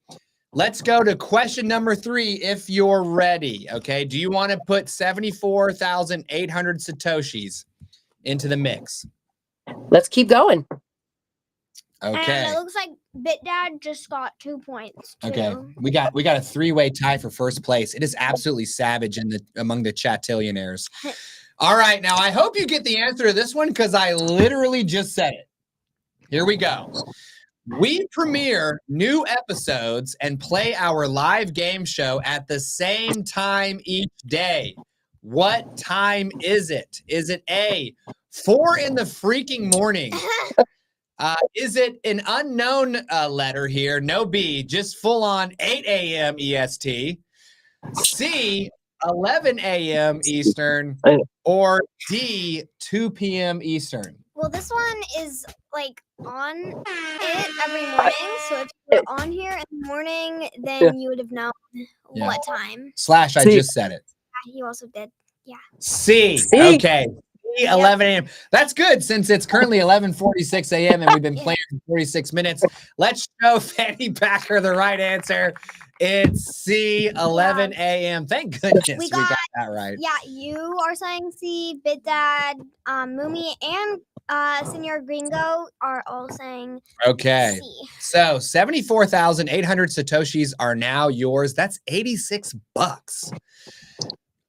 let's go to question number 3 if you're ready. Okay. Do you want to put 74,800 Satoshis into the mix? Let's keep going. Okay. And it looks like BitDad just got 2 points. Too. Okay. We got a 3-way tie for first place. It is absolutely savage among the chatillionaires. All right. Now I hope you get the answer to this one because I literally just said it. Here we go. We premiere new episodes and play our live game show at the same time each day. What time is it? Is it A, 4 in the freaking morning? Is it an unknown letter here? No B, just full on 8 a.m. EST. C, 11 a.m. Eastern. Or D, 2 p.m. Eastern. Well, this one is like on it every morning. So if you're on here in the morning, then you would have known what time. / I just said it. Yeah, you also did. Yeah. C. Okay. C, 11 a.m. That's good since it's currently 11:46 a.m. and we've been playing for 46 minutes. Let's show Fanny Packer the right answer. It's C, 11 a.m. Thank goodness we got that right. Yeah, you are saying C. BitDad, Moomy, and Senor Gringo are all saying okay. C. So 74,800 Satoshis are now yours. That's $86.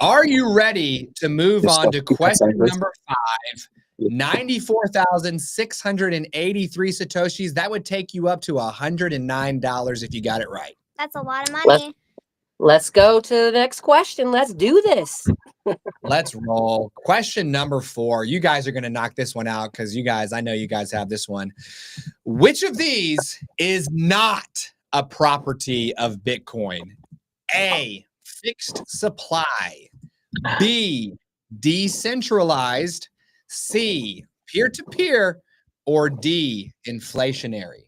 Are you ready to move on to question number 5? 94,683 Satoshis. That would take you up to $109 if you got it right. That's a lot of money. Let's go to the next question. Let's do this. Let's roll. Question number 4. You guys are going to knock this one out because I know you guys have this one. Which of these is not a property of Bitcoin? A, fixed supply. B, decentralized. C, peer-to-peer. Or D, inflationary.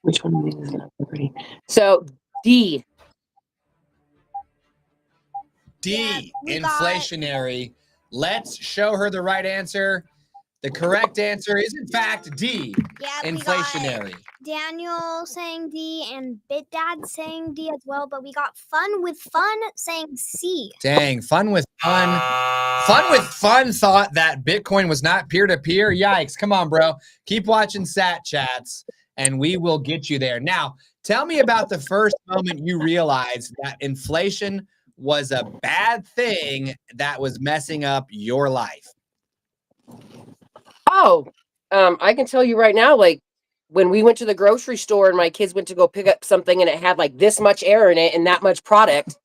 Which one of these is not property? So D. D, inflationary. Let's show her the right answer. The correct answer is, in fact, D, inflationary. Daniel saying D and BitDad saying D as well, but we got Fun with Fun saying C. Dang, Fun with Fun. Fun with Fun thought that Bitcoin was not peer-to-peer. Yikes. Come on, bro. Keep watching satchats, and we will get you there. Now, tell me about the first moment you realized that inflation was a bad thing that was messing up your life. Oh, I can tell you right now, like when we went to the grocery store and my kids went to go pick up something and it had like this much air in it and that much product,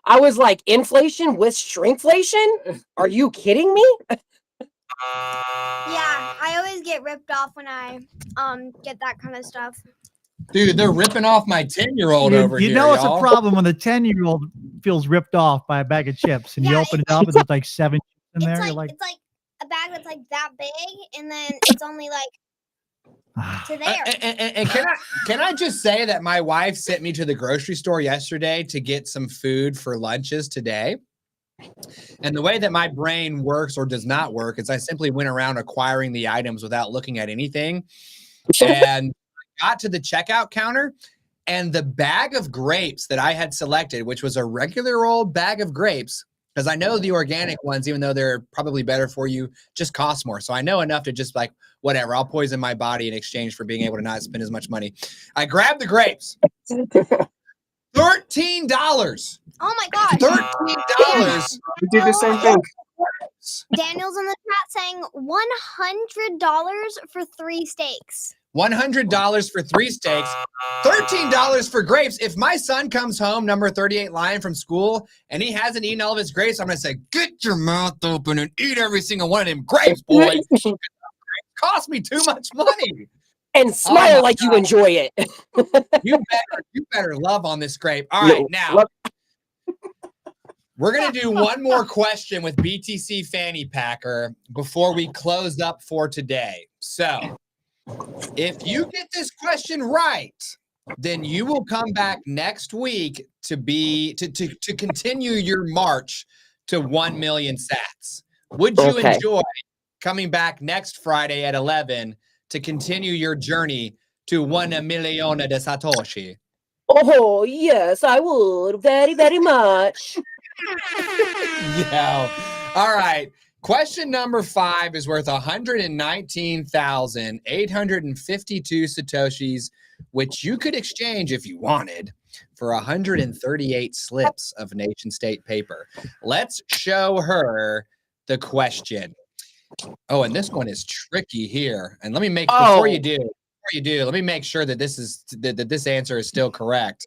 I was like, inflation with shrinkflation? Are you kidding me? Yeah, I always get ripped off when I get that kind of stuff. Dude, they're ripping off my 10-year-old over You here, know it's y'all. a problem when the 10-year-old feels ripped off by a bag of chips and you Yeah, open it up and there's like 7 chips in there. It's You're like like, it's like a bag that's like that big, and then it's only like to there. And can I just say that my wife sent me to the grocery store yesterday to get some food for lunches today. And the way that my brain works or does not work is I simply went around acquiring the items without looking at anything. And I got to the checkout counter, and the bag of grapes that I had selected, which was a regular old bag of grapes, because I know the organic ones, even though they're probably better for you, just cost more. So I know enough to just like, whatever, I'll poison my body in exchange for being able to not spend as much money. I grabbed the grapes. $13. Oh my gosh. $13. We did the same thing. Daniel's in the chat saying $100 for 3 steaks. $100 for 3 steaks, $13 for grapes. If my son comes home, number 38 Lion from school, and he hasn't eaten all of his grapes, I'm going to say, get your mouth open and eat every single one of them grapes, boys. Cost me too much money. And smile like you enjoy it. You better love on this grape. All right, now we're going to do one more question with BTC Fanny Packer before we close up for today. So if you get this question right, then you will come back next week to continue your march to 1 million sats. Would you enjoy coming back next Friday at 11 to continue your journey to 1 million de Satoshi? Oh, yes, I would. Very, very much. Yeah. All right. Question number 5 is worth 119,852 Satoshis, which you could exchange if you wanted for 138 slips of nation state paper. Let's show her the question. Oh, and this one is tricky here. And let me make before you do, let me make sure that this answer is still correct.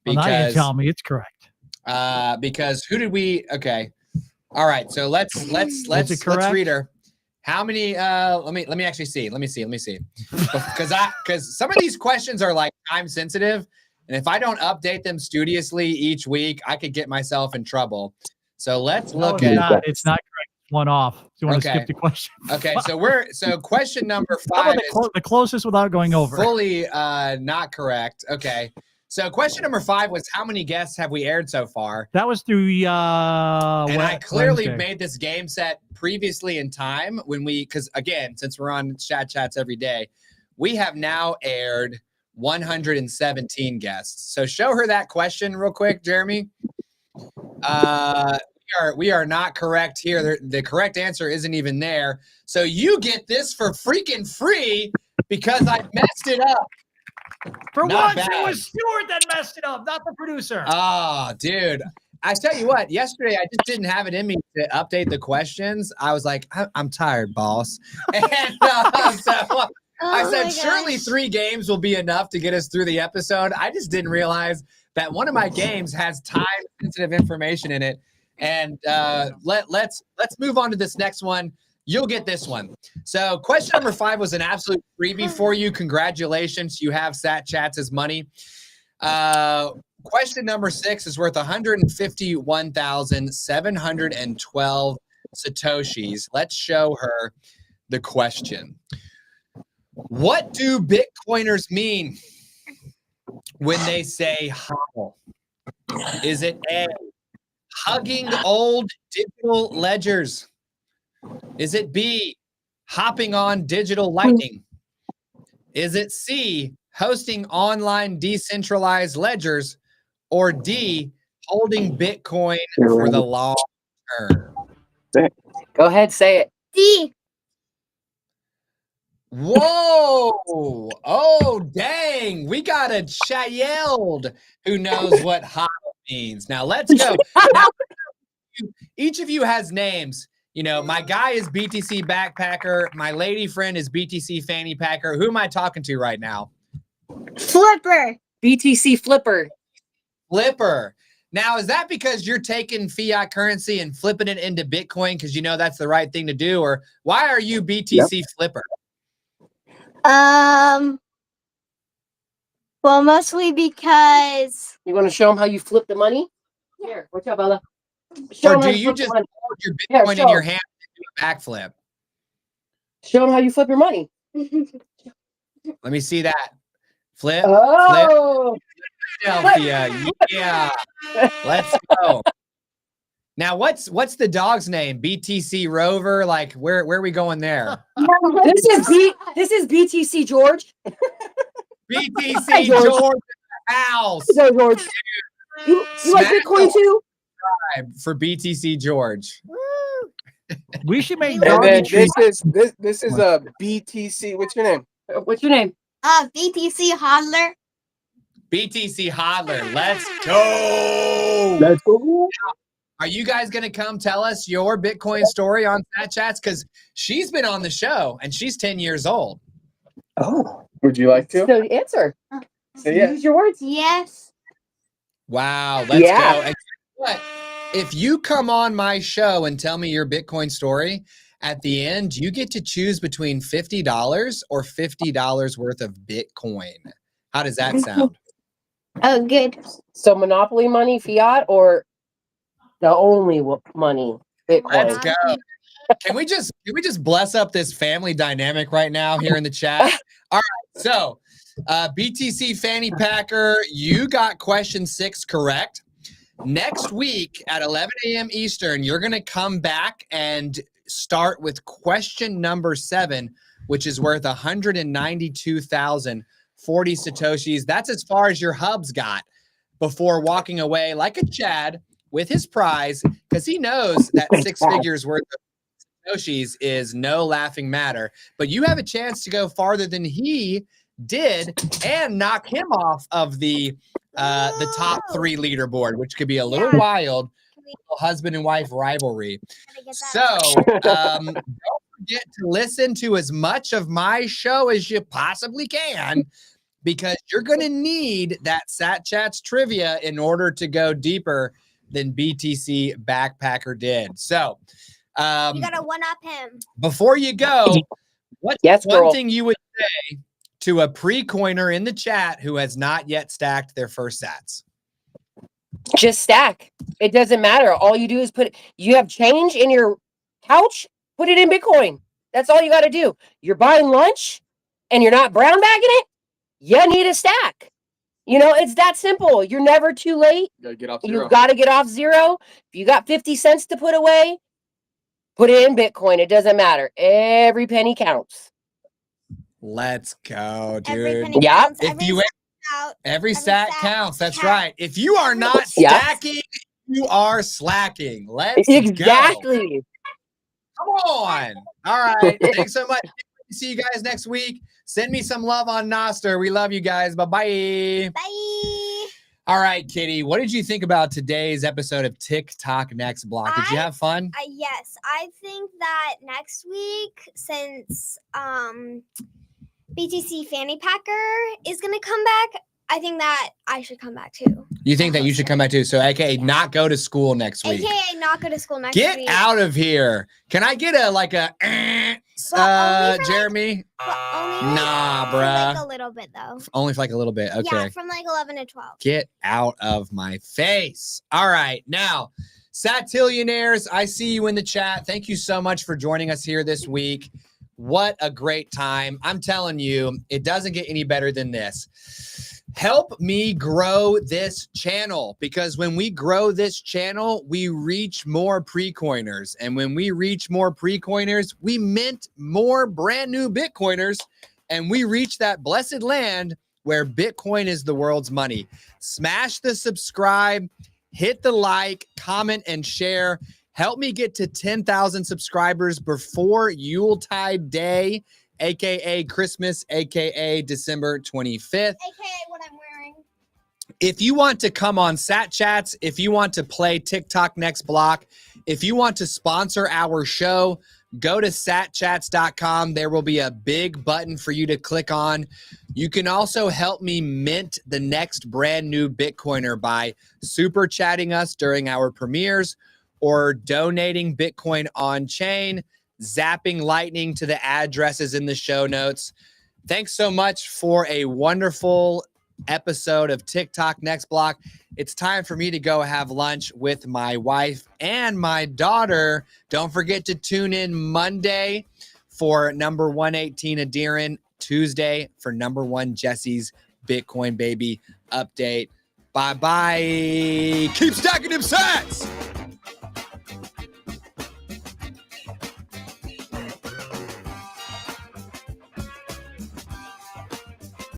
Because well, now you tell me it's correct. Because who did we? Okay. All right. So let's read her. How many? Let me actually see. Let me see. Because some of these questions are like time sensitive, and if I don't update them studiously each week, I could get myself in trouble. So let's look at. It's not correct. One off. Do you want to skip the question? Okay. So question number 5 is the closest without going over. Fully not correct. Okay. So question number 5 was how many guests have we aired so far? That was through and I clearly made this game set previously in time because again, since we're on chat chats every day, we have now aired 117 guests. So show her that question real quick, Jeremy. We are not correct here. The correct answer isn't even there. So you get this for freaking free because I messed it up. For once, it was Stuart that messed it up, not the producer. Oh, dude. I tell you what, yesterday I just didn't have it in me to update the questions. I was like, I'm tired, boss. And I said, surely 3 games will be enough to get us through the episode. I just didn't realize that one of my games has time-sensitive information in it. And let's move on to this next one. You'll get this one. So question number 5 was an absolute freebie for you. Congratulations. You have Sat Chats as money. Question number 6 is worth 151,712 Satoshis. Let's show her the question. What do Bitcoiners mean when they say HODL? Is it A, hugging old digital ledgers? Is it B, hopping on digital lightning? Is it C, hosting online decentralized ledgers? Or D, holding Bitcoin for the long term? Go ahead, say it. D. Whoa! Oh, dang! We got a child who knows what HODL means. Now let's go. Now, each of you has names. You know, my guy is BTC Backpacker. My lady friend is BTC Fanny Packer. Who am I talking to right now? Flipper. BTC Flipper. Flipper. Now, is that because you're taking fiat currency and flipping it into Bitcoin because you know that's the right thing to do? Or why are you BTC Flipper? Well, mostly because You want to show them how you flip the money? Here, what's up, Bella? Or do you just hold your Bitcoin in your hand and do a backflip? Show them how you flip your money. Let me see that. Flip. Oh. Philadelphia. Yeah. Let's go. Now, what's the dog's name? BTC Rover? Like, where are we going there? This is BTC George. BTC George. George in the house. Hey, George. You like Bitcoin too? For BTC George. Woo. We should make And then doggy treats. this is a BTC. What's your name? What's your name? BTC Hodler. BTC Hodler. Let's go. Let's go. Are you guys going to come tell us your Bitcoin story on Satchats? Because she's been on the show and she's 10 years old. Oh, would you like to? So answer. Say yes. Use your words. Yes. Wow. Let's go. And what? If you come on my show and tell me your Bitcoin story, at the end, you get to choose between $50 or $50 worth of Bitcoin. How does that sound? Oh, good. So monopoly money, fiat, or the only money, Bitcoin? Let's go. Can we just bless up this family dynamic right now here in the chat? All right. So, BTC Fanny Packer, you got question 6 correct. Next week at 11 a.m. Eastern, you're going to come back and start with question number 7, which is worth 192,040 Satoshis. That's as far as your hubs got before walking away like a Chad with his prize, because he knows that 6 figures worth of Satoshis is no laughing matter. But you have a chance to go farther than he did and knock him off of the top 3 leaderboard, which could be a little wild, little husband and wife rivalry. So don't forget to listen to as much of my show as you possibly can, because you're going to need that Satchats trivia in order to go deeper than BTC Backpacker did. So You gotta one-up him. before you go, what's one thing you would say to a pre-coiner in the chat who has not yet stacked their first sats? Just stack. It doesn't matter. All you do is you have change in your couch, put it in Bitcoin. That's all you got to do. You're buying lunch and you're not brown bagging it, you need a stack. You know, it's that simple. You're never too late. You've got to get off zero. If you got 50 cents to put away, put it in Bitcoin. It doesn't matter. Every penny counts. Let's go, dude. Every penny counts, Every stat counts. That's right. If you are not stacking, you are slacking. Let's go. Come on. All right. Thanks so much. See you guys next week. Send me some love on Noster. We love you guys. Bye-bye. Bye. All right, Kitty. What did you think about today's episode of Tock Next Block? Did you have fun? Yes. I think that next week, since BTC Fanny Packer is going to come back, I think that I should come back too. You think that you should come back too? So, AKA not go to school next week. AKA not go to school next week. Get out of here. Can I get Jeremy? Nah, bruh. Like a little bit though. Only for like a little bit. Okay. Yeah, from like 11 to 12. Get out of my face. All right. Now, Satillionaires, I see you in the chat. Thank you so much for joining us here this week. What a great time. I'm telling you, it doesn't get any better than this. Help me grow this channel, because when we grow this channel, we reach more pre-coiners. And when we reach more pre-coiners, we mint more brand new Bitcoiners, and we reach that blessed land where Bitcoin is the world's money. Smash the subscribe, hit the like, comment, and share. Help me get to 10,000 subscribers before Yuletide Day, AKA Christmas, AKA December 25th. AKA what I'm wearing. If you want to come on Satchats, if you want to play Tock Next Block, If you want to sponsor our show, go to satchats.com. There will be a big button for you to click on. You can also help me mint the next brand new Bitcoiner by super chatting us during our premieres or donating Bitcoin on chain, zapping lightning to the addresses in the show notes. Thanks so much for a wonderful episode of TikTok Next Block. It's time for me to go have lunch with my wife and my daughter. Don't forget to tune in Monday for number 118 Adirin, Tuesday for number 1 Jesse's Bitcoin Baby update. Bye-bye. Keep stacking them sats.